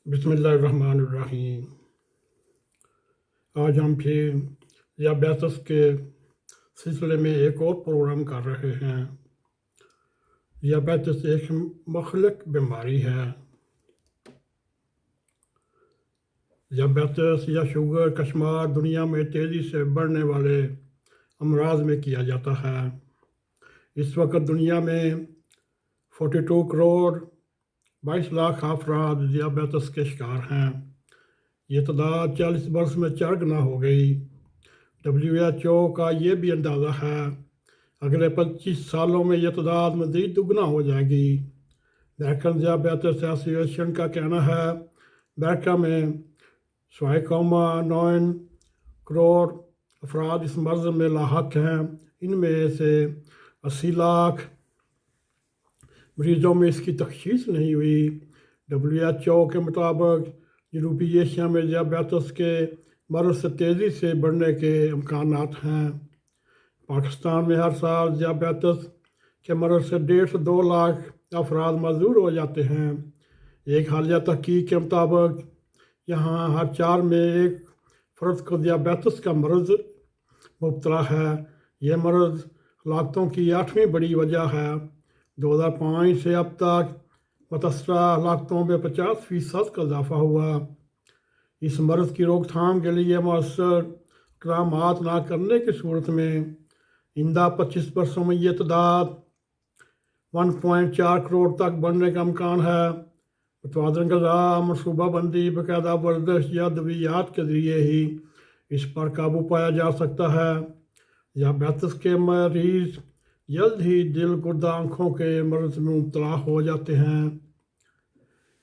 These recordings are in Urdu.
بسم اللہ الرحمن الرحیم۔ آج ہم پھر ذیابیطس کے سلسلے میں ایک اور پروگرام کر رہے ہیں۔ ذیابیطس ایک مخلق بیماری ہے۔ ذیابیطس یا شوگر کا شمار دنیا میں تیزی سے بڑھنے والے امراض میں کیا جاتا ہے۔ اس وقت دنیا میں 42 کروڑ 22 لاکھ افراد ذیابیطس کے شکار ہیں۔ یہ تعداد 40 برس میں 4 گنا ہو گئی۔ WHO کا یہ بھی اندازہ ہے اگلے 25 سالوں میں یہ تعداد مزید دگنا ہو جائے گی۔ امریکن ذیابیطس ایسوسی ایشن کا کہنا ہے امریکہ میں 6.9 کروڑ افراد اس مرض میں لاحق ہیں۔ ان میں سے 80 لاکھ مریضوں میں اس کی تشخیص نہیں ہوئی۔ WHO کے مطابق جنوبی ایشیا میں ذیابیطس کے مرض سے تیزی سے بڑھنے کے امکانات ہیں۔ پاکستان میں ہر سال ذیابیطس کے مرض سے 1.5 سے 2 لاکھ افراد معذور ہو جاتے ہیں۔ ایک حالیہ تحقیق کے مطابق یہاں ہر 4 میں ایک فرد کو ذیابیطس کا مرض مبتلا ہے۔ یہ مرض ہلاکتوں کی 8ویں بڑی وجہ ہے۔ 2005 سے اب تک متاثرہ ہلاکتوں میں 50% کا اضافہ ہوا۔ اس مرض کی روک تھام کے لیے مؤثر اقدامات نہ کرنے کی صورت میں آئندہ 25 برسوں میں یہ تعداد 1.4 کروڑ تک بڑھنے کا امکان ہے۔ متوازن غذا، منصوبہ بندی، باقاعدہ ورزش یا ادویات کے ذریعے ہی اس پر قابو پایا جا سکتا ہے۔ ذیابیطس کے مریض جلد ہی دل، گردہ، آنکھوں کے مرض میں مبتلا ہو جاتے ہیں۔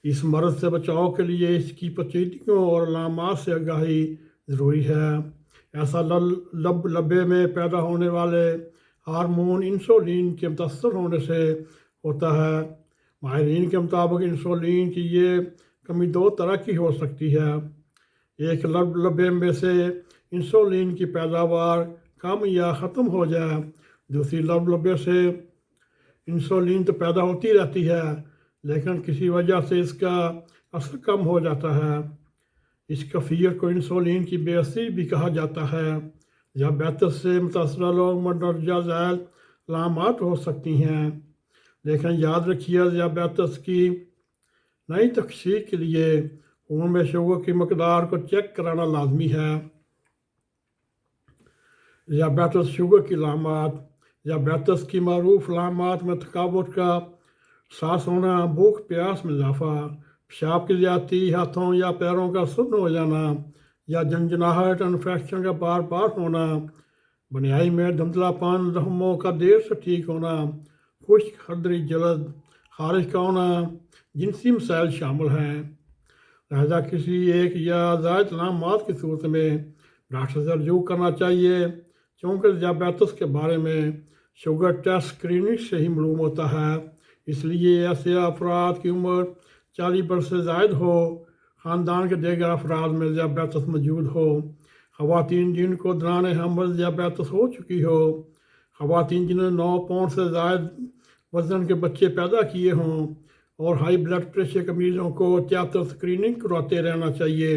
اس مرض سے بچاؤ کے لیے اس کی پیچیدگیوں اور علامات سے آگاہی ضروری ہے۔ ایسا لبے میں پیدا ہونے والے ہارمون انسولین کے متاثر ہونے سے ہوتا ہے۔ ماہرین کے مطابق انسولین کی یہ کمی 2 طرح کی ہو سکتی ہے۔ ایک لبے میں سے انسولین کی پیداوار کم یا ختم ہو جائے۔ دوسری لبے سے انسولین تو پیدا ہوتی رہتی ہے لیکن کسی وجہ سے اس کا اثر کم ہو جاتا ہے۔ اس کیفیت کو انسولین کی بے اثری بھی کہا جاتا ہے۔ ذیابیطس سے متاثرہ لوگ مندرجہ ذیل علامات ہو سکتی ہیں، لیکن یاد رکھیے ذیابیطس کی نئی تشخیص کے لیے خون میں شوگر کی مقدار کو چیک کرانا لازمی ہے۔ ذیابیطس شوگر کی علامات۔ ذیابیطس کی معروف علامات میں تھکاوٹ کا احساس ہونا، بھوک پیاس میں اضافہ، پیشاب کی زیادتی، ہاتھوں یا پیروں کا سن ہو جانا یا جنجناہٹ، انفیکشن کا بار بار ہونا، بنیائی میں دھندلا پن، زخموں کا دیر سے ٹھیک ہونا، خشک خدری جلد، خارش کا ہونا، جنسی مسائل شامل ہیں۔ لہذا کسی ایک یا زائد علامات کی صورت میں ڈاکٹر سے رجوع کرنا چاہیے، چونکہ ذیابیطس کے بارے میں شوگر ٹیسٹ اسکریننگ سے ہی معلوم ہوتا ہے۔ اس لیے ایسے افراد کی عمر 40 برس سے زائد ہو، خاندان کے دیگر افراد میں ذیابیطس موجود ہو، خواتین جن کو دوران حمل ذیابیطس ہو چکی ہو، خواتین جنہیں 9 پاؤنڈ سے زائد وزن کے بچے پیدا کیے ہوں، اور ہائی بلڈ پریشر کے مریضوں کو احتیاطی اسکریننگ کرواتے رہنا چاہیے۔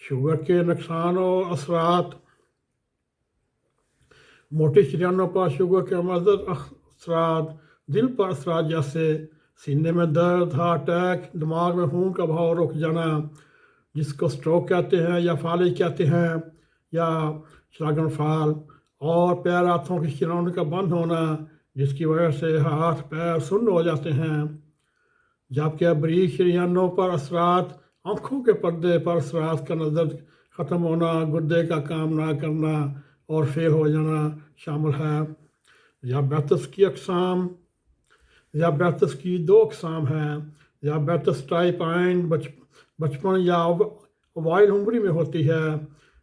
شوگر کے نقصان اور اثرات۔ موٹی شریانوں پر شوگر کے مضر اثرات دل پر اثرات جیسے سینے میں درد، ہارٹ اٹیک، دماغ میں خون کا بہاؤ رک جانا جس کو سٹروک کہتے ہیں یا فالج کہتے ہیں یا شلاگن فال، اور پیر ہاتھوں کی شریانوں کا بند ہونا جس کی وجہ سے ہاتھ پیر سن ہو جاتے ہیں، جبکہ بریک شریانوں پر اثرات آنکھوں کے پردے پر اثرات کا نظر ختم ہونا، گردے کا کام نہ کرنا اور فیل ہو جانا شامل ہے۔ ذیابیطس کی اقسام۔ ذیابیطس کی 2 اقسام ہیں۔ ذیابیطس ٹائپ 1 بچپن یا اوائل عمری میں ہوتی ہے۔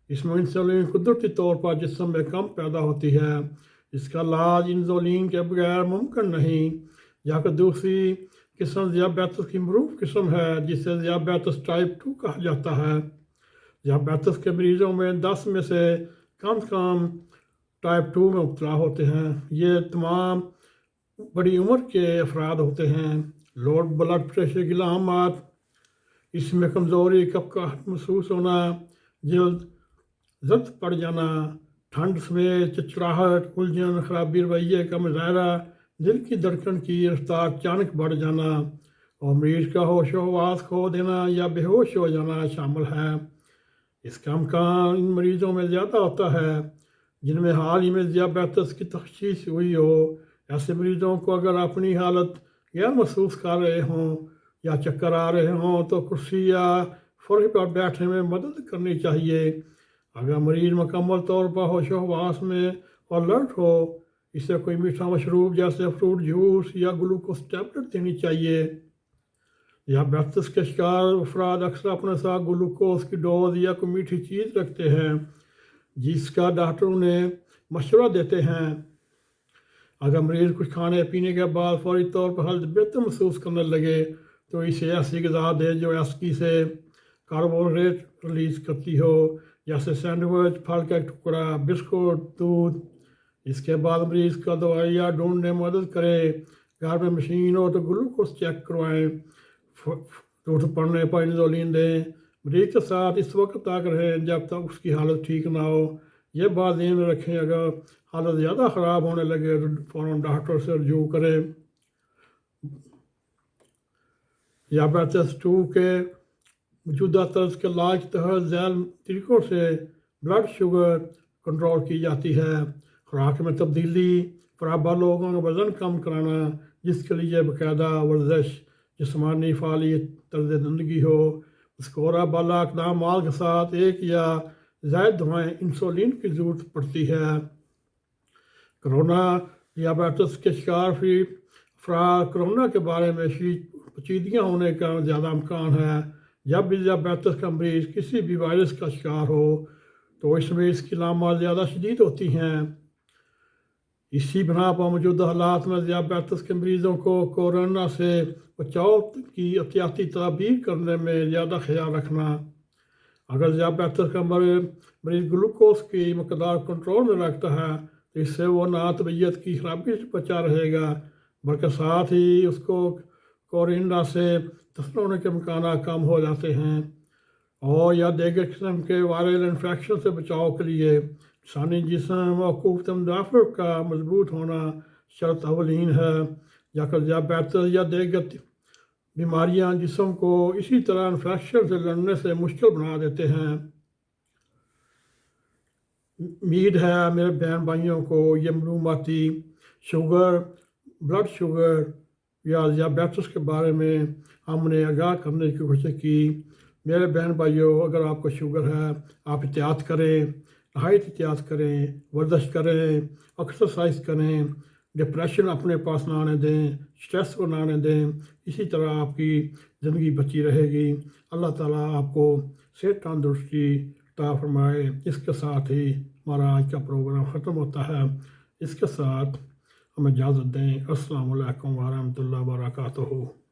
اس میں انسولین قدرتی طور پر جسم میں کم پیدا ہوتی ہے۔ اس کا علاج انسولین کے بغیر ممکن نہیں، جبکہ دوسری قسم ذیابیطس کی معروف قسم ہے جسے ذیابیطس ٹائپ 2 کہا جاتا ہے۔ ذیابیطس کے مریضوں میں 10 میں سے کم ٹائپ 2 میں مبتلا ہوتے ہیں۔ یہ تمام بڑی عمر کے افراد ہوتے ہیں۔ لو بلڈ پریشر کی علامات۔ اس میں کمزوری، کپکاہٹ محسوس ہونا، جلد زرد پڑ جانا، ٹھنڈ میں چچڑاہٹ، الجھن، خرابی رویے کا مظاہرہ، دل کی دھڑکن کی رفتار اچانک بڑھ جانا اور مریض کا ہوش و حواس کھو دینا یا بے ہوش ہو جانا شامل ہے۔ اس کا امکان ان مریضوں میں زیادہ ہوتا ہے جن میں حال ہی میں ذیابیطس کی تشخیص ہوئی ہو۔ ایسے مریضوں کو اگر اپنی حالت غیر محسوس کر رہے ہوں یا چکر آ رہے ہوں تو کرسی یا فرش پر بیٹھنے میں مدد کرنی چاہیے۔ اگر مریض مکمل طور پر ہوش و حواس میں الرٹ ہو، اسے کوئی میٹھا مشروب جیسے فروٹ جوس یا گلوکوز ٹیبلٹ دینی چاہیے۔ ذیابیطس کے شکار افراد اکثر اپنے ساتھ گلوکوز کی ڈوز یا کوئی میٹھی چیز رکھتے ہیں جس کا ڈاکٹر انہیں مشورہ دیتے ہیں۔ اگر مریض کچھ کھانے پینے کے بعد فوری طور پر حالت بہتر محسوس کرنے لگے تو اسے ایسی غذا دیں جو ایسکی سے کاربوہائیڈریٹ ریلیز کرتی ہو، جیسے سینڈوچ، پھل کا ایک ٹکڑا، بسکٹ، دودھ۔ اس کے بعد مریض کا دوائیاں ڈھونڈنے میں مدد کریں۔ گھر میں مشین ہو تو گلوکوز چیک کروائیں، ضرورت پڑنے پر انسولین دیں۔ مریض کے ساتھ اس وقت تک رہیں جب تک اس کی حالت ٹھیک نہ ہو۔ یہ بات ذہن میں رکھیں، اگر حالت زیادہ خراب ہونے لگے تو فوراً ڈاکٹر سے رجوع کریں۔ ذیابیطس 2 کے موجودہ طرز کے علاج کے تحت ذیل طریقوں سے بلڈ شوگر کنٹرول کی جاتی ہے۔ خوراک میں تبدیلی، برابر لوگوں کا وزن کم کرانا جس کے لیے باقاعدہ ورزش، جسمانی فعالیت، طرز زندگی ہو، مسکورہ بالا اقدامات کے ساتھ ایک یا زائد دوائیں انسولین کی ضرورت پڑتی ہے۔ کرونا ذیابیطس کے شکار افراد کرونا کے بارے میں پیچیدگیاں ہونے کا زیادہ امکان ہے۔ جب بھی ذیابیطس کا مریض کسی بھی وائرس کا شکار ہو تو اس میں اس کی علامات زیادہ شدید ہوتی ہیں۔ اسی بنا پر موجودہ حالات میں ذیابیطس کے مریضوں کو کورونا سے بچاؤ کی احتیاطی تدابیر کرنے میں زیادہ خیال رکھنا۔ اگر ذیابیطس کا مریض گلوکوز کی مقدار کنٹرول میں رکھتا ہے تو اس سے وہ نہ طبیعت کی خرابی سے بچا رہے گا بلکہ ساتھ ہی اس کو کورونا سے تسلیم ہونے کے امکانات کم ہو جاتے ہیں اور یا دیگر قسم کے وائرل انفیکشن سے بچاؤ کے لیے انسانی جسم اور قوت مدافعت کا مضبوط ہونا شرط اولین ہے۔ یا کہ ذیابیطس یا دیگر بیماریاں جسم کو اسی طرح انفیکشن سے لڑنے سے مشکل بنا دیتے ہیں۔ امید ہے میرے بہن بھائیوں کو یہ معلوماتی شوگر، بلڈ شوگر یا ذیابیطس کے بارے میں ہم نے آگاہ کرنے کی کوشش کی۔ میرے بہن بھائیوں، اگر آپ کو شوگر ہے آپ احتیاط کریں، نہایت احتیاط کریں، ورزش کریں، ایکسرسائز کریں، ڈپریشن اپنے پاس نہ آنے دیں، سٹریس کو نہ آنے دیں، اسی طرح آپ کی زندگی بچی رہے گی۔ اللہ تعالیٰ آپ کو صحت تندرستی عطا فرمائے۔ اس کے ساتھ ہی ہمارا آج کا پروگرام ختم ہوتا ہے۔ اس کے ساتھ ہمیں اجازت دیں۔ السلام علیکم ورحمۃ اللہ وبرکاتہ۔